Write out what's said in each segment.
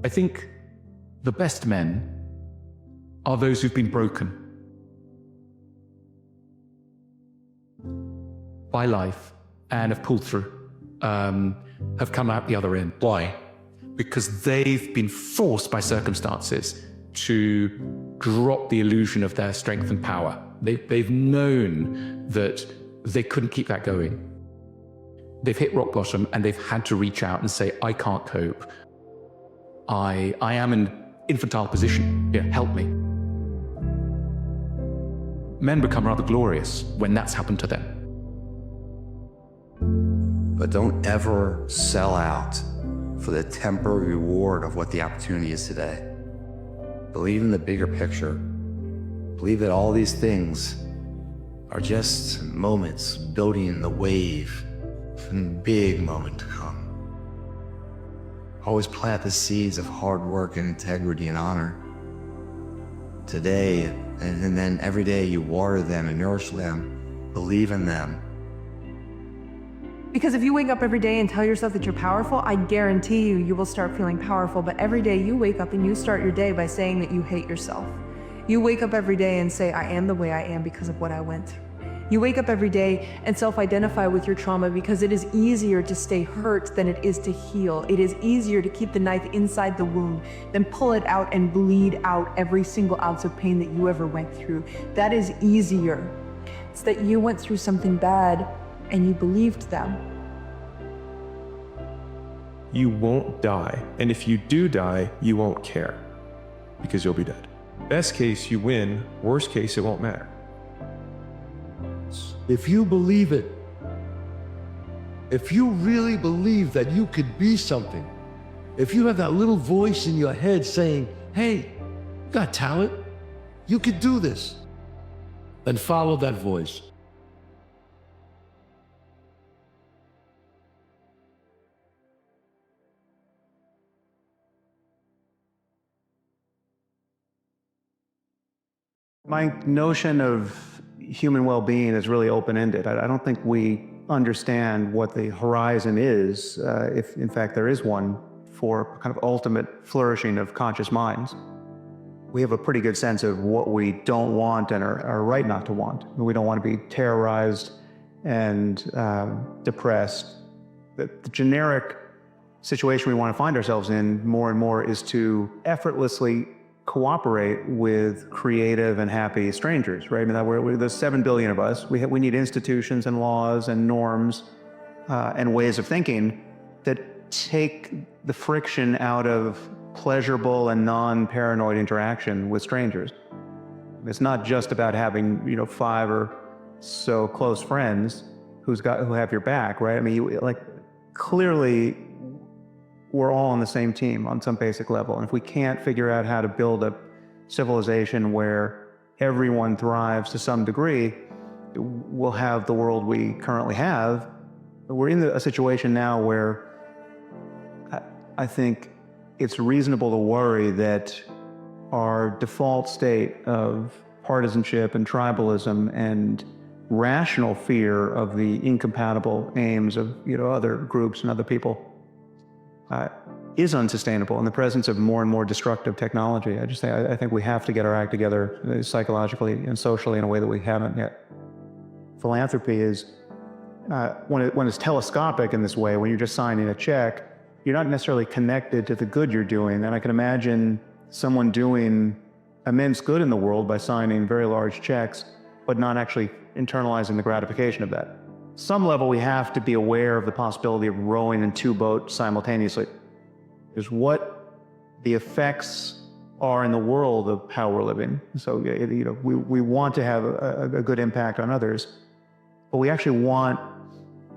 I think the best men are those who've been broken by life and have pulled through, have come out the other end. Why? Because they've been forced by circumstances to drop the illusion of their strength and power. They've known that they couldn't keep that going. They've hit rock bottom and they've had to reach out and say, I can't cope. I am in an infantile position. Yeah, help me. Men become rather glorious when that's happened to them. But don't ever sell out for the temporary reward of what the opportunity is today. Believe in the bigger picture. Believe that all these things are just moments building the wave for the big moment to come. Always plant the seeds of hard work and integrity and honor today, and then every day you water them and nourish them. Believe in them. Because if you wake up every day and tell yourself that you're powerful, I guarantee you will start feeling powerful. But every day you wake up and you start your day by saying that you hate yourself. You wake up every day and say, I am the way I am because of what I went through. You wake up every day and self-identify with your trauma because it is easier to stay hurt than it is to heal. It is easier to keep the knife inside the wound than pull it out and bleed out every single ounce of pain that you ever went through. That is easier. It's that you went through something bad and you believed them. You won't die. And if you do die, you won't care because you'll be dead. Best case, you win. Worst case, it won't matter. If you believe it, if you really believe that you could be something, if you have that little voice in your head saying, hey, you got talent, you could do this, then follow that voice. My notion of human well-being is really open-ended. I don't think we understand what the horizon is, if in fact there is one, for kind of ultimate flourishing of conscious minds. We have a pretty good sense of what we don't want and are right not to want. We don't want to be terrorized and depressed. The generic situation we want to find ourselves in more and more is to effortlessly cooperate with creative and happy strangers, right? I mean, there's 7 billion of us. We need institutions and laws and norms and ways of thinking that take the friction out of pleasurable and non-paranoid interaction with strangers. It's not just about having, 5 or so close friends who have your back, right? I mean, clearly we're all on the same team on some basic level. And if we can't figure out how to build a civilization where everyone thrives to some degree, we'll have the world we currently have. We're in a situation now where I think it's reasonable to worry that our default state of partisanship and tribalism and rational fear of the incompatible aims of other groups and other people is unsustainable in the presence of more and more destructive technology. I think we have to get our act together psychologically and socially in a way that we haven't yet. Philanthropy is, when it's telescopic in this way, when you're just signing a check, you're not necessarily connected to the good you're doing. And I can imagine someone doing immense good in the world by signing very large checks, but not actually internalizing the gratification of that. Some level, we have to be aware of the possibility of rowing in 2 boats simultaneously. Is what the effects are in the world of how we're living. So, we want to have a good impact on others, but we actually want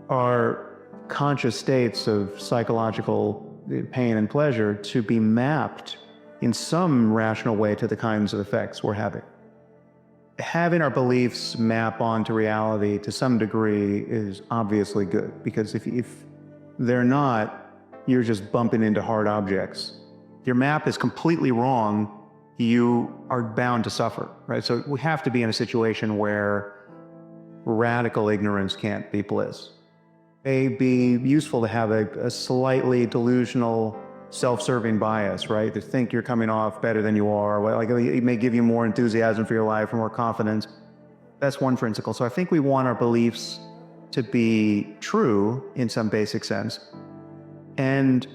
our conscious states of psychological pain and pleasure to be mapped in some rational way to the kinds of effects we're having. Having our beliefs map onto reality to some degree is obviously good, because if they're not, you're just bumping into hard objects. If your map is completely wrong, you are bound to suffer, right? So we have to be in a situation where radical ignorance can't be bliss. It may be useful to have a slightly delusional self-serving bias, right? To think you're coming off better than you are. Like it may give you more enthusiasm for your life or more confidence. That's one principle. So I think we want our beliefs to be true in some basic sense. And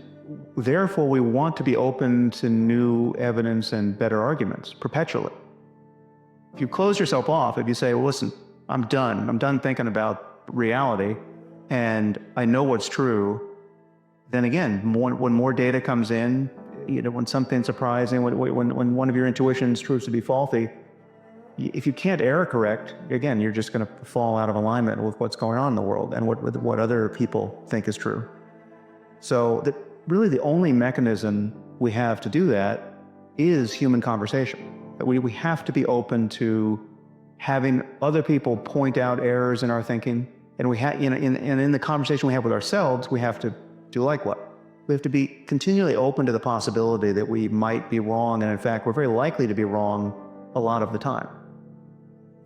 therefore, we want to be open to new evidence and better arguments perpetually. If you close yourself off, if you say, well, listen, I'm done thinking about reality, and I know what's true, then again, when more data comes in, when something surprising, when one of your intuitions proves to be faulty, if you can't error correct, again, you're just going to fall out of alignment with what's going on in the world and what other people think is true. So really the only mechanism we have to do that is human conversation. We have to be open to having other people point out errors in our thinking, and in the conversation we have with ourselves, we have to do likewise. We have to be continually open to the possibility that we might be wrong, and in fact, we're very likely to be wrong a lot of the time.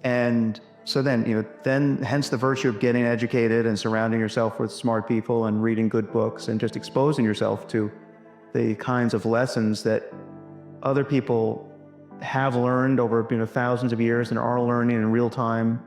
And so then, hence the virtue of getting educated and surrounding yourself with smart people and reading good books and just exposing yourself to the kinds of lessons that other people have learned over thousands of years and are learning in real time.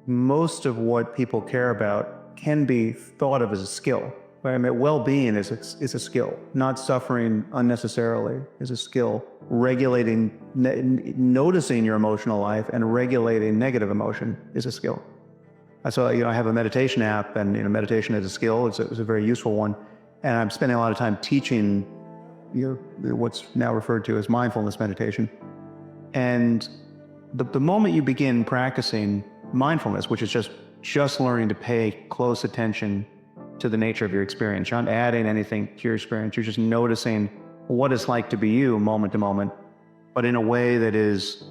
Most of what people care about can be thought of as a skill. Right? I mean, well-being is a skill. Not suffering unnecessarily is a skill. Regulating, noticing your emotional life and regulating negative emotion is a skill. So, I have a meditation app, and meditation is a skill. It's a very useful one, and I'm spending a lot of time teaching what's now referred to as mindfulness meditation. And the moment you begin practicing mindfulness, which is just learning to pay close attention to the nature of your experience. You're not adding anything to your experience. You're just noticing what it's like to be you moment to moment, but in a way that is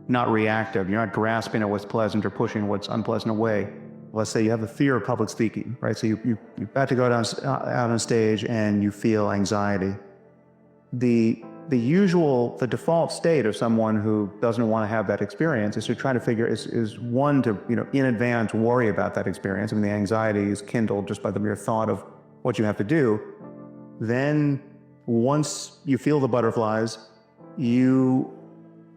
not reactive. You're not grasping at what's pleasant or pushing what's unpleasant away. Let's say you have a fear of public speaking, right? So you're about to go out on stage and you feel anxiety. The default state of someone who doesn't want to have that experience is to try to is one to, in advance worry about that experience. I mean, the anxiety is kindled just by the mere thought of what you have to do. Then once you feel the butterflies, you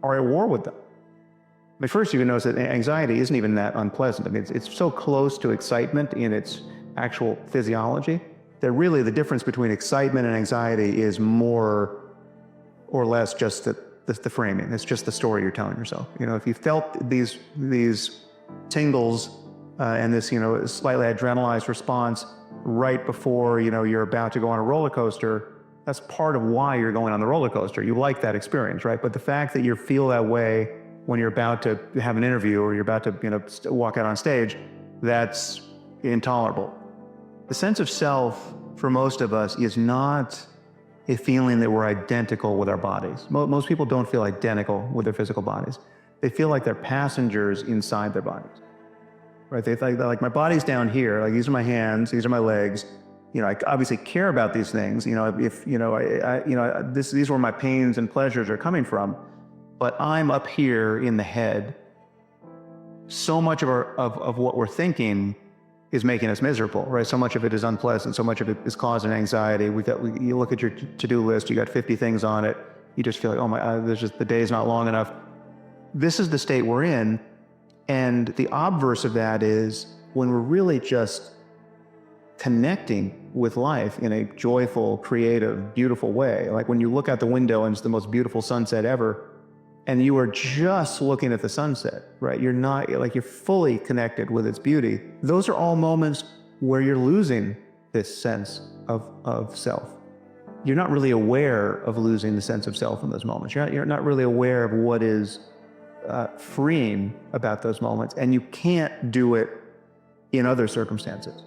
are at war with them. I mean, first you can notice that anxiety isn't even that unpleasant. I mean, it's so close to excitement in its actual physiology that really the difference between excitement and anxiety is more or less just the framing. It's just the story you're telling yourself. If you felt these tingles and this slightly adrenalized response right before you're about to go on a roller coaster, that's part of why you're going on the roller coaster. You like that experience, right? But the fact that you feel that way when you're about to have an interview or you're about to walk out on stage, that's intolerable. The sense of self for most of us is not a feeling that we're identical with our bodies. Most people don't feel identical with their physical bodies. They feel like they're passengers inside their bodies, right? They think like my body's down here, like these are my hands, these are my legs. I obviously care about these things. These are where my pains and pleasures are coming from, but I'm up here in the head. So much of what we're thinking is making us miserable, right? So much of it is unpleasant. So much of it is causing anxiety. You look at your to-do list, you got 50 things on it. You just feel like, oh my, the day's not long enough. This is the state we're in. And the obverse of that is when we're really just connecting with life in a joyful, creative, beautiful way. Like when you look out the window and it's the most beautiful sunset ever, and you are just looking at the sunset, right? You're not, you're fully connected with its beauty. Those are all moments where you're losing this sense of self. You're not really aware of losing the sense of self in those moments. You're not really aware of what is freeing about those moments, and you can't do it in other circumstances.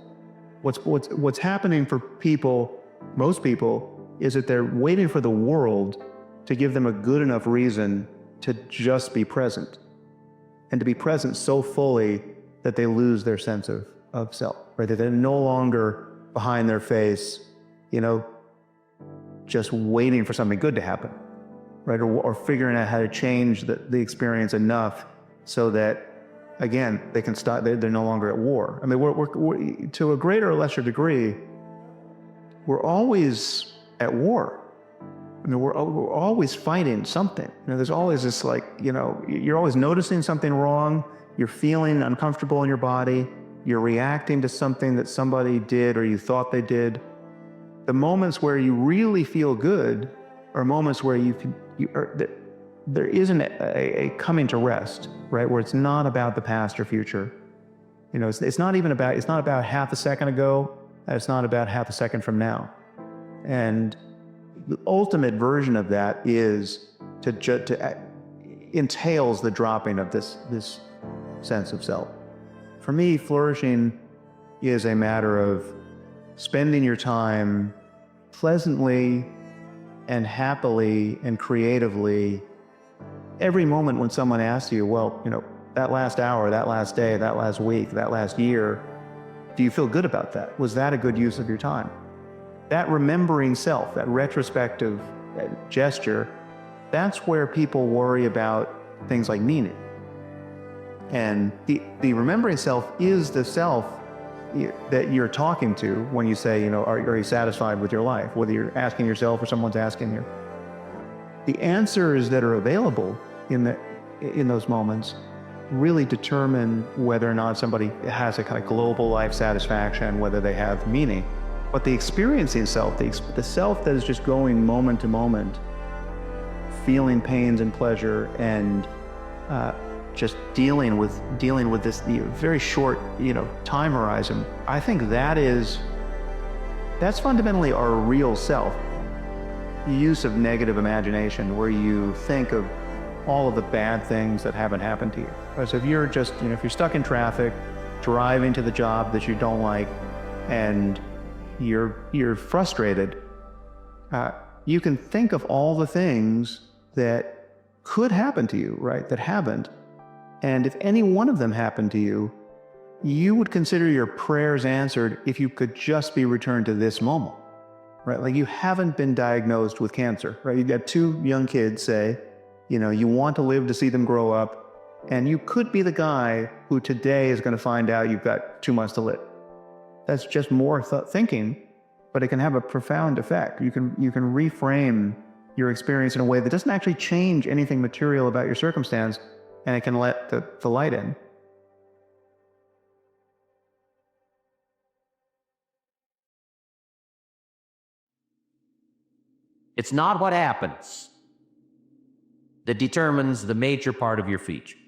What's happening for people, most people, is that they're waiting for the world to give them a good enough reason to just be present, and to be present so fully that they lose their sense of self, right? That they're no longer behind their face, just waiting for something good to happen, right? Or figuring out how to change the experience enough so that, again, they can stop, they're no longer at war. I mean, we're to a greater or lesser degree, we're always at war. I mean, we're always fighting something. You know, there's always this like, you know, you're always noticing something wrong. You're feeling uncomfortable in your body. You're reacting to something that somebody did or you thought they did. The moments where you really feel good are moments where there isn't a coming to rest, right? Where it's not about the past or future. You know, it's not about half a second ago, and it's not about half a second from now. And the ultimate version of that is entails the dropping of this sense of self. For me, flourishing is a matter of spending your time pleasantly and happily and creatively. Every moment when someone asks you, well, you know, that last hour, that last day, that last week, that last year, do you feel good about that? Was that a good use of your time? That remembering self, that retrospective gesture, that's where people worry about things like meaning. And the remembering self is the self that you're talking to when you say, you know, are you satisfied with your life? Whether you're asking yourself or someone's asking you. The answers that are available in those moments really determine whether or not somebody has a kind of global life satisfaction, whether they have meaning. But the experiencing self, the self that is just going moment to moment, feeling pains and pleasure, and just dealing with this very short, you know, time horizon. I think that's fundamentally our real self. The use of negative imagination, where you think of all of the bad things that haven't happened to you. So if you're just, you know, if you're stuck in traffic, driving to the job that you don't like, and you're frustrated, you can think of all the things that could happen to you, right, that haven't. And if any one of them happened to you, you would consider your prayers answered if you could just be returned to this moment, right? Like you haven't been diagnosed with cancer, right? You've got two young kids, say, you know, you want to live to see them grow up, and you could be the guy who today is going to find out you've got 2 months to live. That's just more thinking, but it can have a profound effect. You can reframe your experience in a way that doesn't actually change anything material about your circumstance, and it can let the light in. It's not what happens that determines the major part of your future.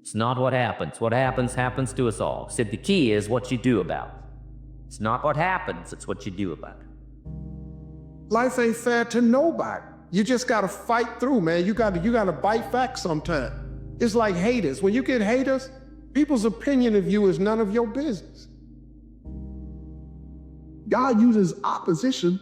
It's not what happens. What happens to us all. So the key is what you do about it. It's not what happens, it's what you do about it. Life ain't fair to nobody. You just gotta fight through, man. You gotta bite facts sometime. It's like haters. When you get haters, people's opinion of you is none of your business. God uses opposition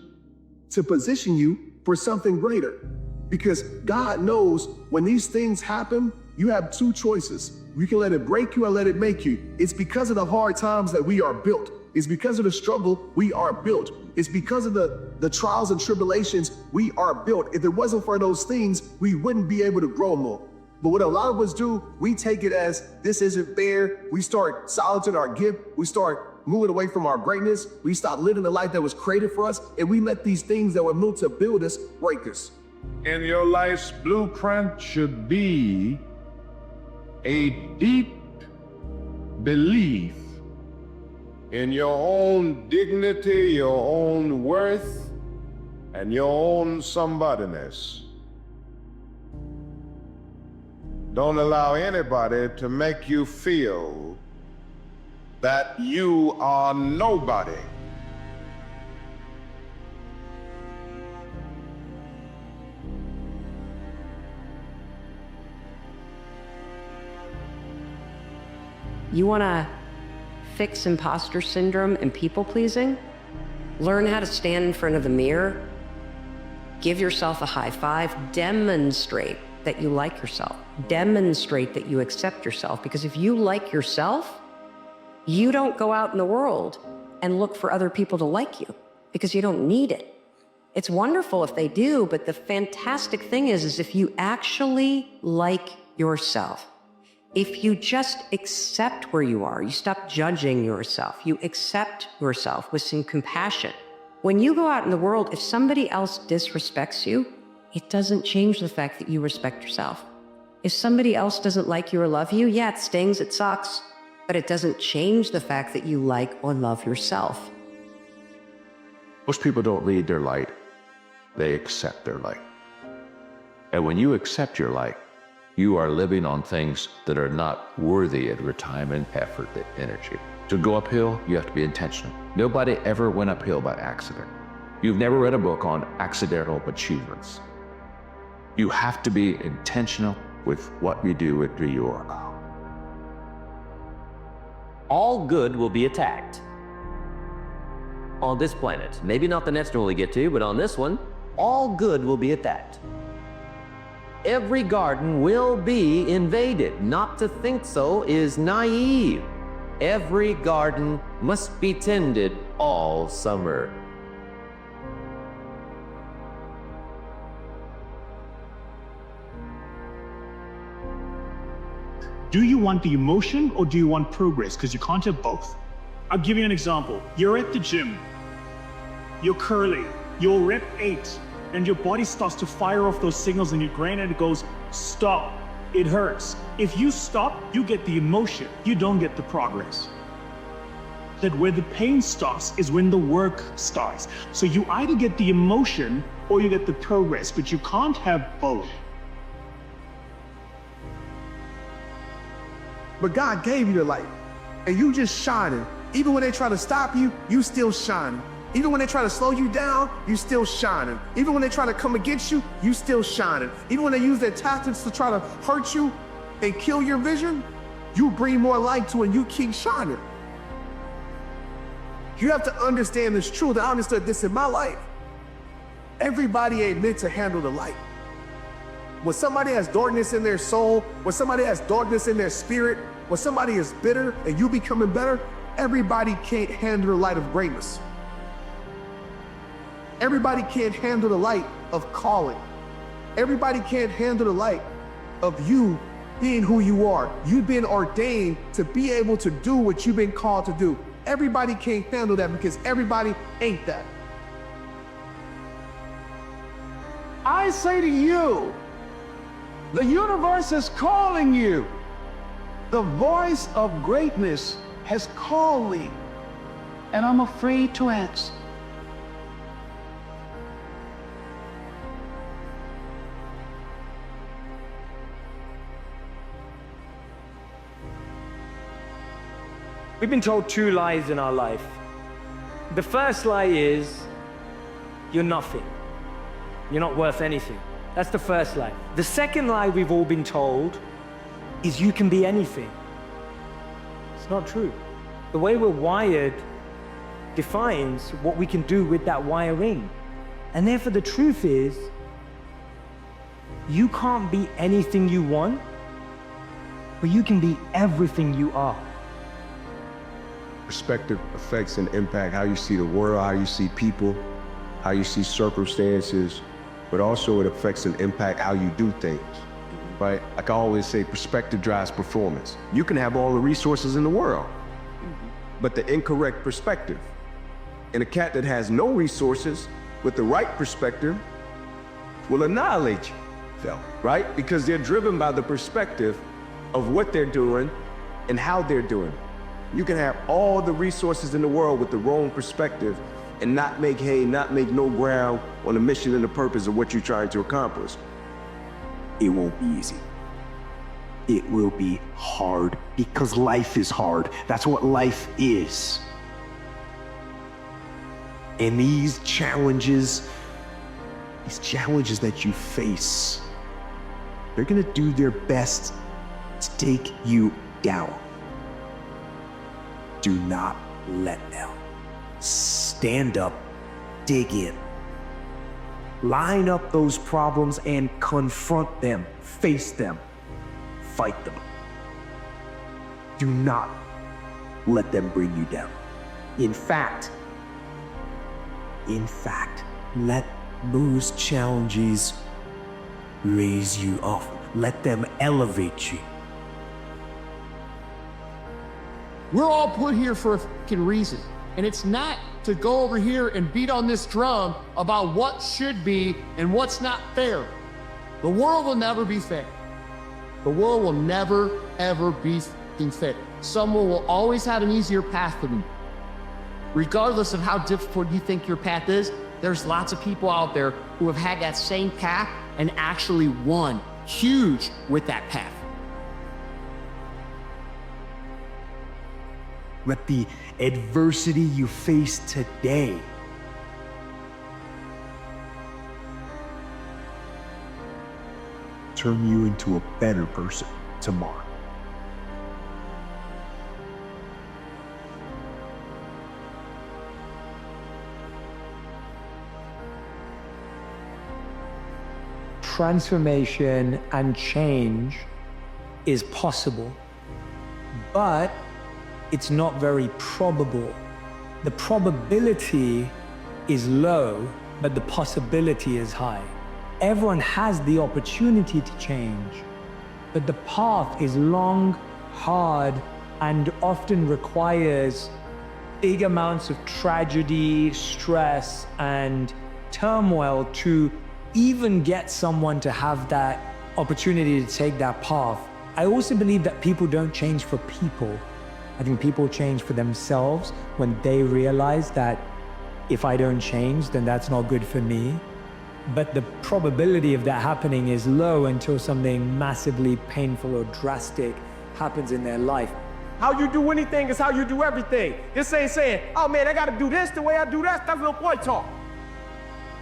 to position you for something greater. Because God knows when these things happen, you have two choices. You can let it break you or let it make you. It's because of the hard times that we are built. It's because of the struggle we are built. It's because of the trials and tribulations we are built. If it wasn't for those things, we wouldn't be able to grow more. But what a lot of us do, we take it as this isn't fair. We start silencing our gift. We start moving away from our greatness. We stop living the life that was created for us. And we let these things that were meant to build us break us. And your life's blueprint should be a deep belief in your own dignity, your own worth, and your own somebodyness. Don't allow anybody to make you feel that you are nobody. You want to fix imposter syndrome and people pleasing? Learn how to stand in front of the mirror. Give yourself a high five. Demonstrate that you like yourself. Demonstrate that you accept yourself. Because if you like yourself, you don't go out in the world and look for other people to like you because you don't need it. It's wonderful if they do, but the fantastic thing is if you actually like yourself, if you just accept where you are, you stop judging yourself, you accept yourself with some compassion, When you go out in the world, if somebody else disrespects you, it doesn't change the fact that you respect yourself. If somebody else doesn't like you or love you, yeah, it stings, it sucks, but it doesn't change the fact that you like or love yourself. Most people don't lead their light, they accept their light. And when you accept your light, you are living on things that are not worthy of your time and effort and energy. To go uphill, you have to be intentional. Nobody ever went uphill by accident. You've never read a book on accidental achievements. You have to be intentional with what you do with your life. All good will be attacked. On this planet. Maybe not the next one we get to, but on this one, all good will be attacked. Every garden will be invaded. Not to think so is naive. Every garden must be tended all summer. Do you want the emotion or do you want progress? Because you can't have both. I'll give you an example. You're at the gym, you're curling, you're rep 8, and your body starts to fire off those signals in your brain and it goes, stop, it hurts. If you stop, you get the emotion, you don't get the progress. That where the pain stops is when the work starts. So you either get the emotion or you get the progress, but you can't have both. But God gave you the light, and you just shining. Even when they try to stop you, you still shining. Even when they try to slow you down, you still shining. Even when they try to come against you, you still shining. Even when they use their tactics to try to hurt you and kill your vision, you bring more light to it and you keep shining. You have to understand this truth. I understood this in my life. Everybody ain't meant to handle the light. When somebody has darkness in their soul, when somebody has darkness in their spirit, when somebody is bitter and you becoming better, everybody can't handle the light of greatness. Everybody can't handle the light of calling. Everybody can't handle the light of you being who you are. You've been ordained to be able to do what you've been called to do. Everybody can't handle that because everybody ain't that. I say to you, the universe is calling you. The voice of greatness has called me, and I'm afraid to answer. We've been told 2 lies in our life. The first lie is, you're nothing. You're not worth anything. That's the first lie. The second lie we've all been told is you can be anything. It's not true. The way we're wired defines what we can do with that wiring. And therefore the truth is, you can't be anything you want, but you can be everything you are. Perspective affects and impact how you see the world, how you see people, how you see circumstances, but also it affects and impact how you do things, right? Like I always say, perspective drives performance. You can have all the resources in the world, but the incorrect perspective. And a cat that has no resources with the right perspective will annihilate you, right? Because they're driven by the perspective of what they're doing and how they're doing. You can have all the resources in the world with the wrong perspective and not make hay, not make no ground on the mission and the purpose of what you're trying to accomplish. It won't be easy. It will be hard because life is hard. That's what life is. And these challenges that you face, they're gonna do their best to take you down. Do not let them. Stand up, dig in. Line up those problems and confront them, face them, fight them. Do not let them bring you down. In fact, let those challenges raise you up. Let them elevate you. We're all put here for a fucking reason. And it's not to go over here and beat on this drum about what should be and what's not fair. The world will never be fair. The world will never, ever be fair. Someone will always have an easier path than you. Regardless of how difficult you think your path is, there's lots of people out there who have had that same path and actually won huge with that path. Let the adversity you face today turn you into a better person tomorrow. Transformation and change is possible, but it's not very probable. The probability is low, but the possibility is high. Everyone has the opportunity to change, but the path is long, hard, and often requires big amounts of tragedy, stress, and turmoil to even get someone to have that opportunity to take that path. I also believe that people don't change for people. I think people change for themselves when they realize that if I don't change, then that's not good for me. But the probability of that happening is low until something massively painful or drastic happens in their life. How you do anything is how you do everything. This ain't saying, oh man, I gotta do this the way I do that. That's little boy talk.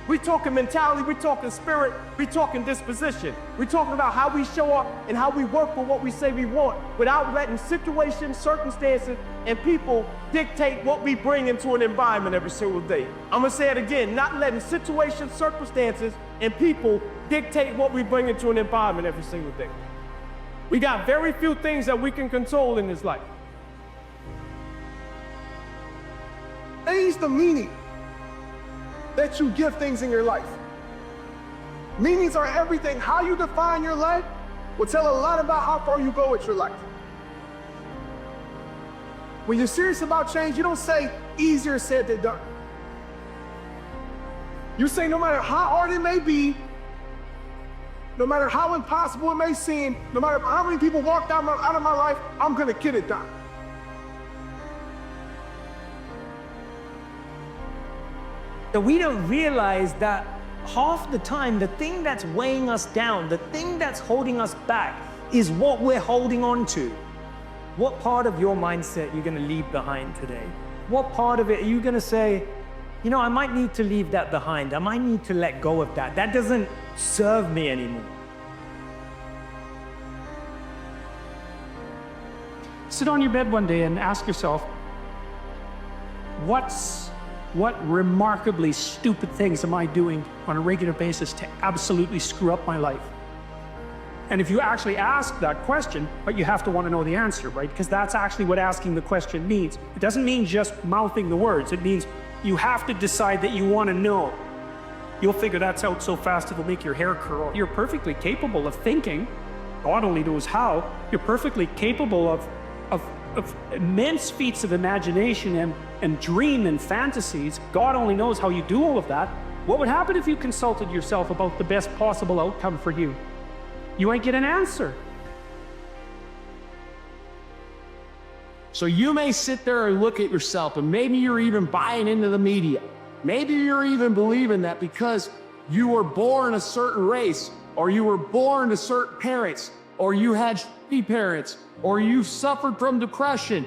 We talking mentality, we talking spirit, we talking disposition. We talking about how we show up and how we work for what we say we want without letting situations, circumstances, and people dictate what we bring into an environment every single day. I'm gonna say it again, not letting situations, circumstances, and people dictate what we bring into an environment every single day. We got very few things that we can control in this life. Change the meaning that you give things in your life. Meanings are everything. How you define your life will tell a lot about how far you go with your life. When you're serious about change, you don't say easier said than done. You say no matter how hard it may be, no matter how impossible it may seem, no matter how many people walked out of my life, I'm gonna get it done. That we don't realize that half the time, the thing that's weighing us down, the thing that's holding us back is what we're holding on to. What part of your mindset are you gonna leave behind today? What part of it are you gonna say, you know, I might need to leave that behind. I might need to let go of that. That doesn't serve me anymore. Sit on your bed one day and ask yourself, what remarkably stupid things am I doing on a regular basis to absolutely screw up my life? And if you actually ask that question, but you have to want to know the answer, right? Because that's actually what asking the question means. It doesn't mean just mouthing the words. It means you have to decide that you want to know. You'll figure that out so fast it'll make your hair curl. You're perfectly capable of thinking. God only knows how. You're perfectly capable of immense feats of imagination and dream and fantasies. God only knows how you do all of that. What would happen if you consulted yourself about the best possible outcome for you? You might get an answer. So you may sit there and look at yourself, and maybe you're even buying into the media. Maybe you're even believing that because you were born a certain race, or you were born to certain parents, or you had shitty parents, or you suffered from depression,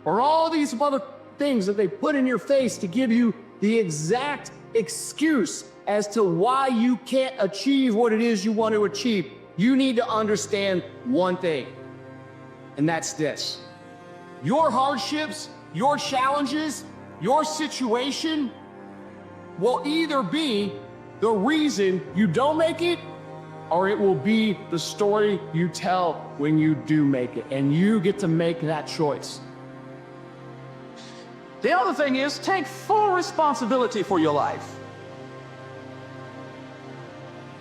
or all these other things that they put in your face to give you the exact excuse as to why you can't achieve what it is you want to achieve. You need to understand one thing, and that's this. Your hardships, your challenges, your situation will either be the reason you don't make it, or it will be the story you tell when you do make it, and you get to make that choice. The other thing is, take full responsibility for your life.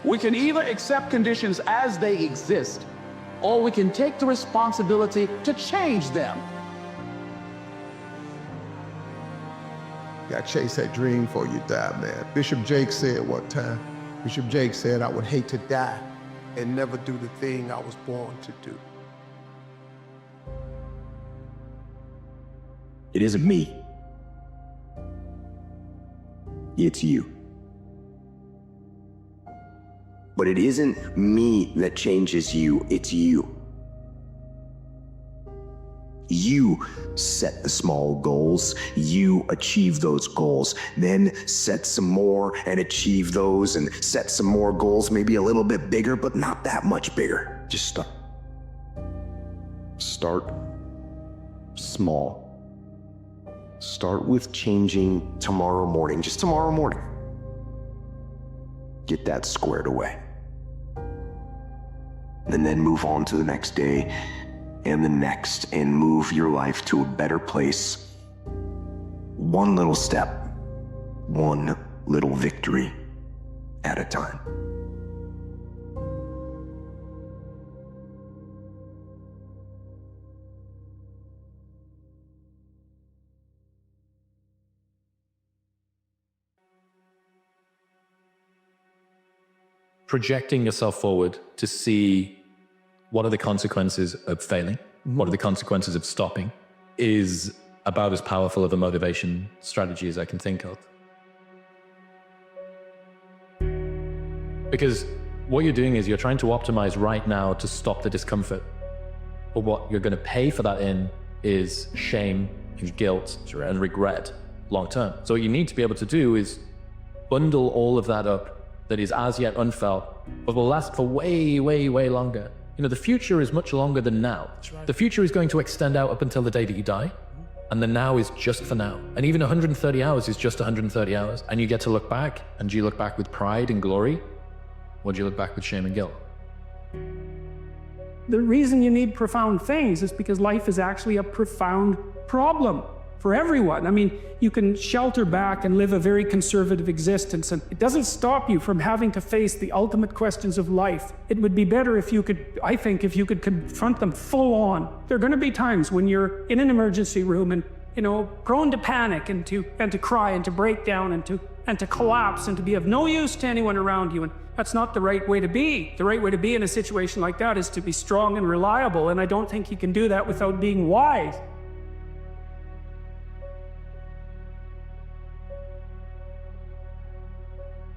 We can either accept conditions as they exist, or we can take the responsibility to change them. gotta chase that dream before you die, man. Bishop Jake said one time, Bishop Jake said, I would hate to die and never do the thing I was born to do. It isn't me. It's you. But it isn't me that changes you, it's you. You set the small goals, you achieve those goals, then set some more and achieve those and set some more goals, maybe a little bit bigger, but not that much bigger. Just start. Start small. Start with changing tomorrow morning, just tomorrow morning. Get that squared away. And then move on to the next day and the next, and move your life to a better place. One little step, one little victory at a time. Projecting yourself forward to see what are the consequences of failing, what are the consequences of stopping, is about as powerful of a motivation strategy as I can think of. Because what you're doing is you're trying to optimize right now to stop the discomfort. But what you're going to pay for that in is shame and guilt and regret long term. So what you need to be able to do is bundle all of that up that is as yet unfelt, but will last for way, way, way longer. You know, the future is much longer than now. The future is going to extend out up until the day that you die, and the now is just for now. And even 130 hours is just 130 hours. And you get to look back, and do you look back with pride and glory, or do you look back with shame and guilt? The reason you need profound things is because life is actually a profound problem for everyone. I mean, you can shelter back and live a very conservative existence, and it doesn't stop you from having to face the ultimate questions of life. It would be better if you could, I think, if you could confront them full on. There are going to be times when you're in an emergency room and, you know, prone to panic and to cry and to break down and to collapse and to be of no use to anyone around you. And that's not the right way to be. The right way to be in a situation like that is to be strong and reliable, and I don't think you can do that without being wise.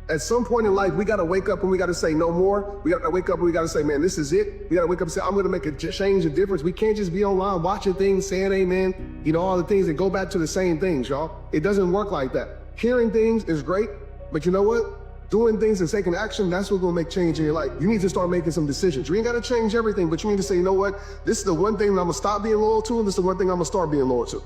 At some point in life, we got to wake up and we got to say no more. We got to wake up and we got to say, man, this is it. We got to wake up and say, I'm going to make a change, a difference. We can't just be online watching things, saying amen, you know, all the things that go back to the same things, y'all. It doesn't work like that. Hearing things is great, but you know what? Doing things and taking action, that's what's going to make change in your life. You need to start making some decisions. You ain't got to change everything, but you need to say, you know what? This is the one thing that I'm going to stop being loyal to, and this is the one thing I'm going to start being loyal to.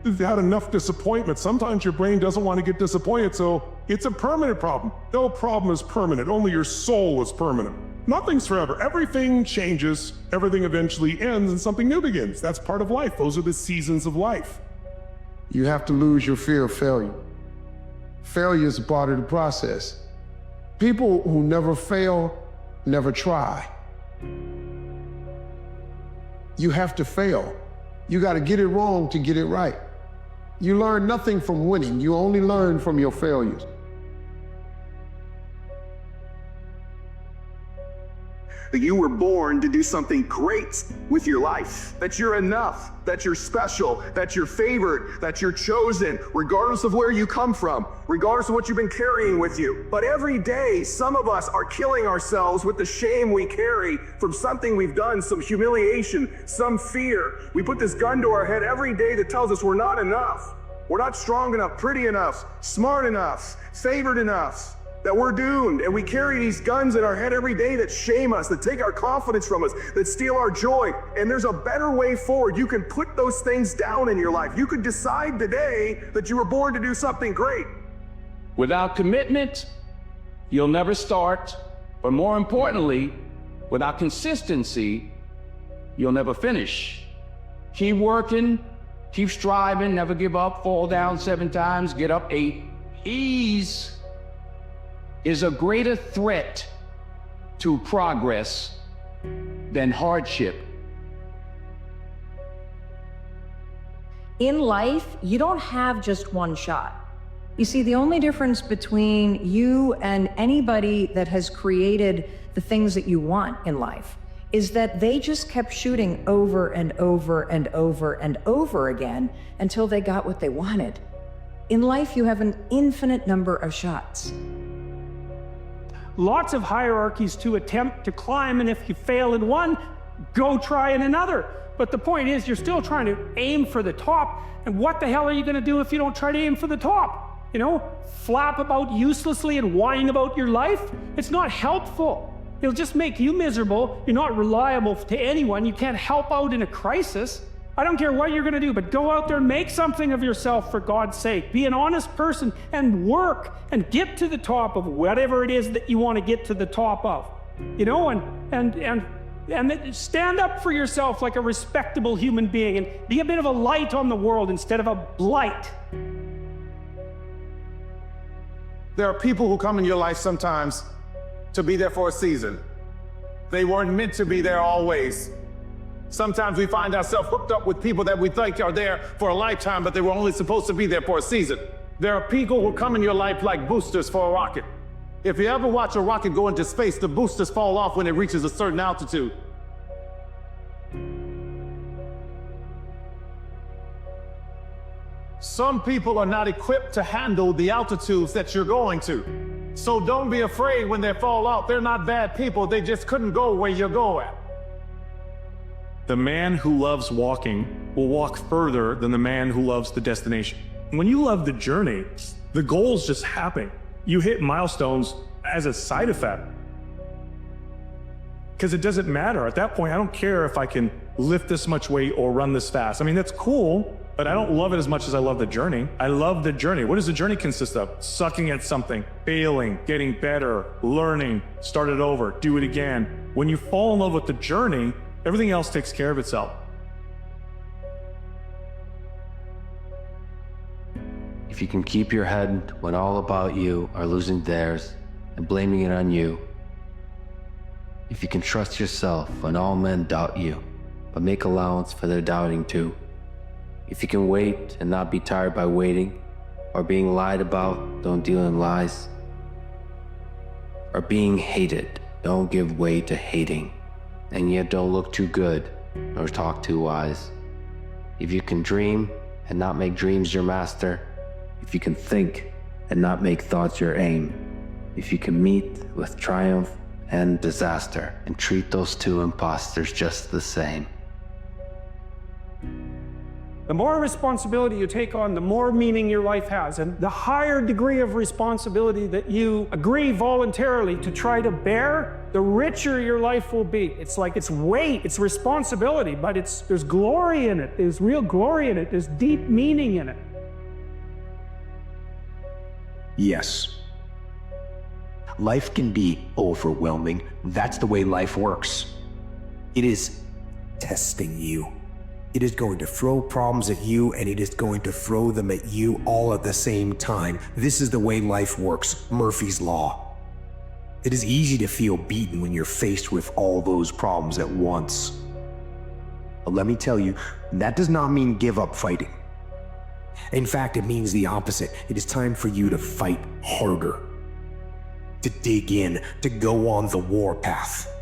You've had enough disappointment. Sometimes your brain doesn't want to get disappointed, so it's a permanent problem. No problem is permanent. Only your soul is permanent. Nothing's forever. Everything changes. Everything eventually ends and something new begins. That's part of life. Those are the seasons of life. You have to lose your fear of failure. Failure is a part of the process. People who never fail, never try. You have to fail. You got to get it wrong to get it right. You learn nothing from winning. You only learn from your failures. That you were born to do something great with your life. That you're enough, that you're special, that you're favored, that you're chosen, regardless of where you come from, regardless of what you've been carrying with you. But every day, some of us are killing ourselves with the shame we carry from something we've done, some humiliation, some fear. We put this gun to our head every day that tells us we're not enough. We're not strong enough, pretty enough, smart enough, favored enough. That we're doomed, and we carry these guns in our head every day that shame us, that take our confidence from us, that steal our joy. And there's a better way forward. You can put those things down in your life. You could decide today that you were born to do something great. Without commitment, you'll never start. But more importantly, without consistency, you'll never finish. Keep working, keep striving, never give up, fall down 7 times, get up 8. Ease is a greater threat to progress than hardship. In life, you don't have just one shot. You see, the only difference between you and anybody that has created the things that you want in life is that they just kept shooting over and over and over and over again until they got what they wanted. In life, you have an infinite number of shots. Lots of hierarchies to attempt to climb, and if you fail in one, go try in another. But the point is, you're still trying to aim for the top, and what the hell are you gonna do if you don't try to aim for the top? You know, flap about uselessly and whine about your life? It's not helpful. It'll just make you miserable. You're not reliable to anyone. You can't help out in a crisis. I don't care what you're gonna do, but go out there and make something of yourself for God's sake. Be an honest person and work and get to the top of whatever it is that you want to get to the top of. You know, and stand up for yourself like a respectable human being and be a bit of a light on the world instead of a blight. There are people who come in your life sometimes to be there for a season. They weren't meant to be there always. Sometimes we find ourselves hooked up with people that we think are there for a lifetime, but they were only supposed to be there for a season. There are people who come in your life like boosters for a rocket. If you ever watch a rocket go into space, the boosters fall off when it reaches a certain altitude. Some people are not equipped to handle the altitudes that you're going to. So don't be afraid when they fall off. They're not bad people. They just couldn't go where you're going. The man who loves walking will walk further than the man who loves the destination. When you love the journey, the goals just happen. You hit milestones as a side effect. Because it doesn't matter. At that point, I don't care if I can lift this much weight or run this fast. I mean, that's cool, but I don't love it as much as I love the journey. I love the journey. What does the journey consist of? Sucking at something, failing, getting better, learning, start it over, do it again. When you fall in love with the journey, everything else takes care of itself. If you can keep your head when all about you are losing theirs and blaming it on you, if you can trust yourself when all men doubt you, but make allowance for their doubting too, if you can wait and not be tired by waiting, or being lied about, don't deal in lies, or being hated, don't give way to hating, and yet don't look too good nor talk too wise. If you can dream and not make dreams your master, if you can think and not make thoughts your aim, if you can meet with triumph and disaster and treat those two imposters just the same. The more responsibility you take on, the more meaning your life has. And the higher degree of responsibility that you agree voluntarily to try to bear, the richer your life will be. It's like it's weight, it's responsibility, but there's glory in it. There's real glory in it. There's deep meaning in it. Yes. Life can be overwhelming. That's the way life works. It is testing you. It is going to throw problems at you, and it is going to throw them at you all at the same time. This is the way life works. Murphy's Law. It is easy to feel beaten when you're faced with all those problems at once. But let me tell you, that does not mean give up fighting. In fact, it means the opposite. It is time for you to fight harder, to dig in, to go on the warpath,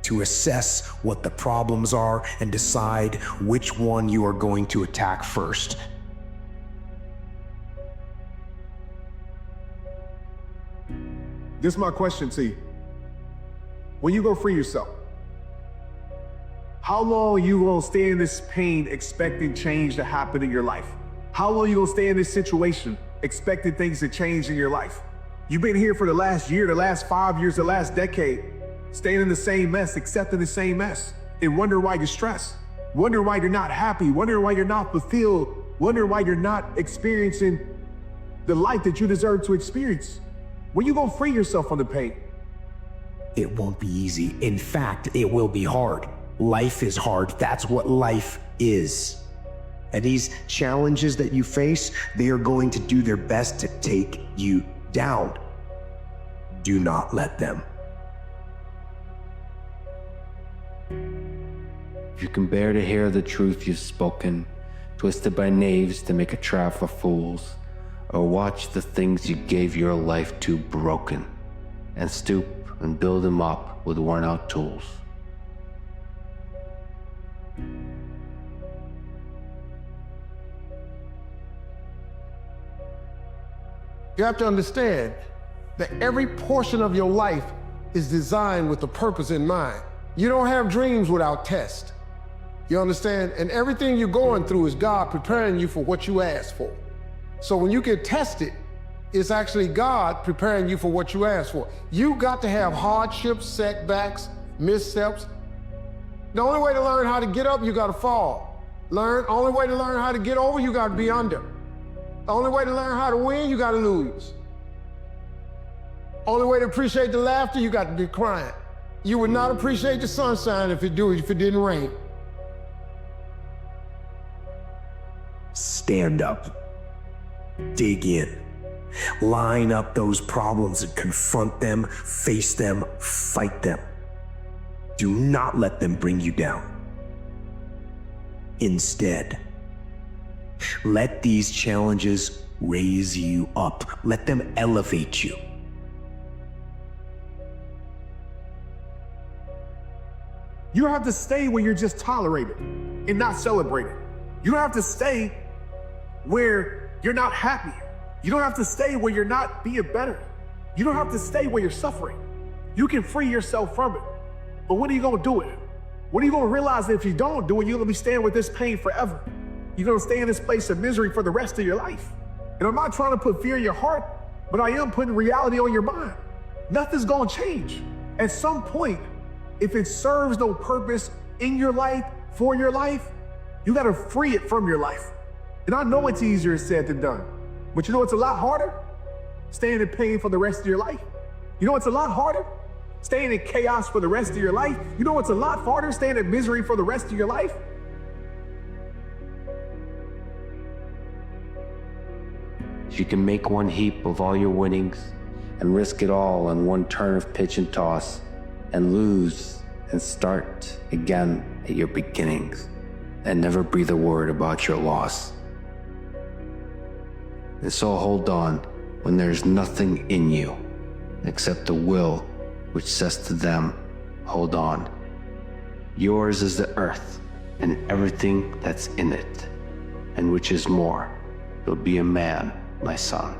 to assess what the problems are and decide which one you are going to attack first. This is my question to you. When you go free yourself, how long you gonna stay in this pain expecting change to happen in your life? How long you gonna stay in this situation expecting things to change in your life? You've been here for the last year, the last 5 years, the last decade, staying in the same mess, accepting the same mess, and wonder why you're stressed, wonder why you're not happy, wonder why you're not fulfilled, wonder why you're not experiencing the life that you deserve to experience. When you gonna free yourself from the pain? It won't be easy. In fact, it will be hard. Life is hard. That's what life is. And these challenges that you face, they are going to do their best to take you down. Do not let them. If you can bear to hear the truth you've spoken, twisted by knaves to make a trap for fools, or watch the things you gave your life to broken, and stoop and build them up with worn-out tools. You have to understand that every portion of your life is designed with a purpose in mind. You don't have dreams without tests. You understand? And everything you're going through is God preparing you for what you asked for. So when you get tested, it's actually God preparing you for what you asked for. You got to have hardships, setbacks, missteps. The only way to learn how to get up, you got to fall. Only way to learn how to get over, you got to be under. The only way to learn how to win, you got to lose. Only way to appreciate the laughter, you got to be crying. You would not appreciate the sunshine if it didn't rain. Stand up. Dig in. Line up those problems and confront them, face them, fight them. Do not let them bring you down. Instead, let these challenges raise you up. Let them elevate you. You don't have to stay where you're just tolerated and not celebrated. You don't have to stay where you're not happy. You don't have to stay where you're not being better. You don't have to stay where you're suffering. You can free yourself from it. But when are you gonna do it? When are you gonna realize that if you don't do it, you're gonna be staying with this pain forever? You're gonna stay in this place of misery for the rest of your life. And I'm not trying to put fear in your heart, but I am putting reality on your mind. Nothing's gonna change. At some point, if it serves no purpose in your life, for your life, you gotta free it from your life. And I know it's easier said than done, but you know it's a lot harder? Staying in pain for the rest of your life. You know it's a lot harder? Staying in chaos for the rest of your life. You know it's a lot harder? Staying in misery for the rest of your life. You can make one heap of all your winnings and risk it all on one turn of pitch and toss, and lose and start again at your beginnings, and never breathe a word about your loss. And so hold on when there's nothing in you except the will which says to them, hold on. Yours is the earth and everything that's in it, and which is more, you'll be a man, my son.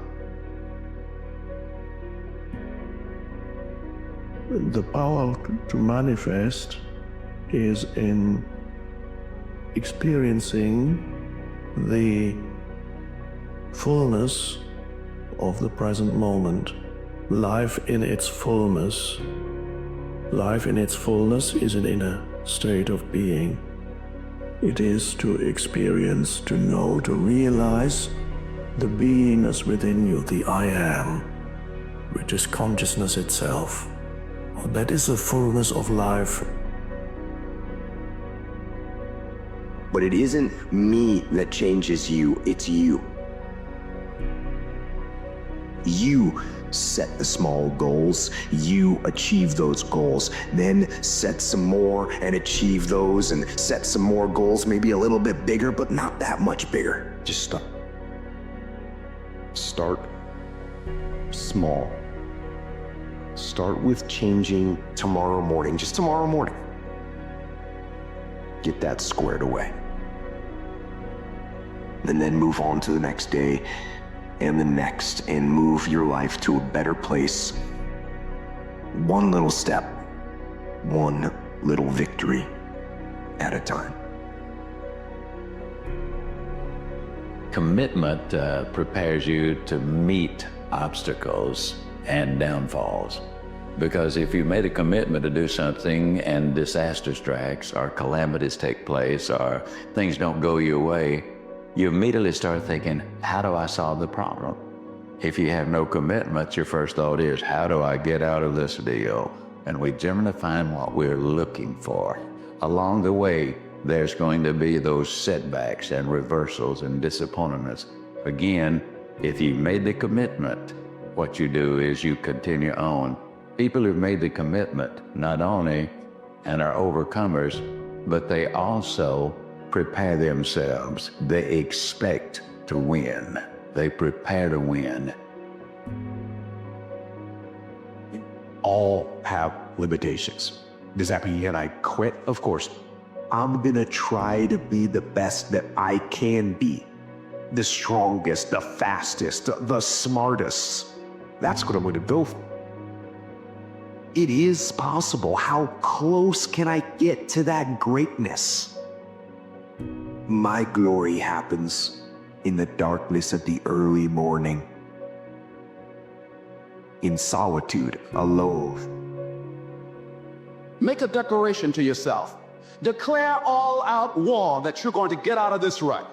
The power to manifest is in experiencing the fullness of the present moment. Life in its fullness. Life in its fullness is an inner state of being. It is to experience, to know, to realize the beingness within you, the I am, which is consciousness itself. That is the fullness of life. But it isn't me that changes you, it's you. You set the small goals, you achieve those goals, then set some more and achieve those, and set some more goals, maybe a little bit bigger, but not that much bigger. Just stop. Start small. Start with changing tomorrow morning, just tomorrow morning. Get that squared away. And then move on to the next day and the next, and move your life to a better place. One little step, one little victory at a time. Commitment prepares you to meet obstacles and downfalls. Because if you made a commitment to do something and disaster strikes, or calamities take place, or things don't go your way, you immediately start thinking, how do I solve the problem? If you have no commitment, your first thought is, how do I get out of this deal? And we generally find what we're looking for. Along the way, there's going to be those setbacks and reversals and disappointments. Again, if you made the commitment, what you do is you continue on. People who've made the commitment not only and are overcomers, but they also prepare themselves. They expect to win. They prepare to win. All have limitations. Does that mean I quit? Of course. I'm gonna try to be the best that I can be. The strongest, the fastest, the smartest. That's what I'm gonna go for. It is possible. How close can I get to that greatness? My glory happens in the darkness of the early morning, in solitude, alone. Make a declaration to yourself. Declare all out war that you're going to get out of this rut.